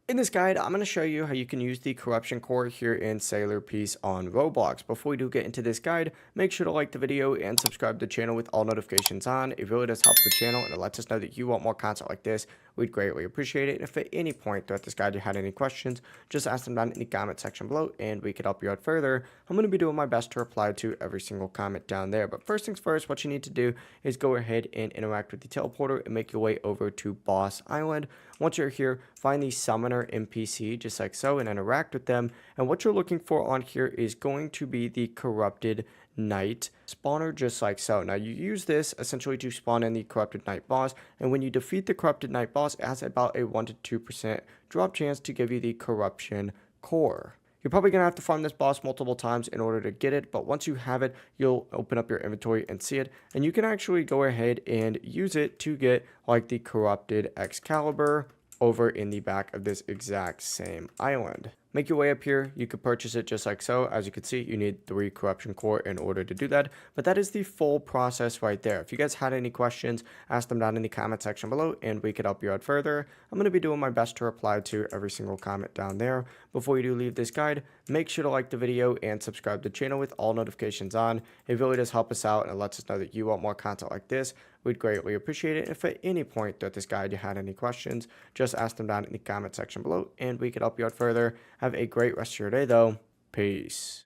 In this guide, I'm going to show you how you can use the corruption core here in Sailor Piece on Roblox. Before we do get into this guide, make sure to like the video and subscribe to the channel with all notifications on. It really does help the channel and it lets us know that you want more content like this. We'd greatly appreciate it. And if at any point throughout this guide you had any questions, just ask them down in the comment section below and we could help you out further. I'm going to be doing my best to reply to every single comment down there. But first things first, what you need to do is go ahead and interact with the teleporter and make your way over to Boss Island. Once you're here, find the summoner NPC just like so and interact with them. And what you're looking for on here is going to be the corrupted knight spawner just like so. Now you use this essentially to spawn in the corrupted knight boss, and when you defeat the corrupted knight boss, it has about a 1 to 2% drop chance to give you the corruption core. You're probably going to have to farm this boss multiple times in order to get it, but once you have it, you'll open up your inventory and see it, and you can actually go ahead and use it to get like the corrupted Excalibur over in the back of this exact same island. Make your way up here. You could purchase it just like so. As you can see, you need 3 corruption core in order to do that, but that is the full process right there. If you guys had any questions, ask them down in the comment section below and we could help you out further. I'm going to be doing my best to reply to every single comment down there. Before you do leave this guide, make sure to like the video and subscribe to the channel with all notifications on. It really does help us out and it lets us know that you want more content like this. We'd greatly appreciate it. If at any point throughout this guide you had any questions, just ask them down in the comment section below and we could help you out further. Have a great rest of your day though. Peace.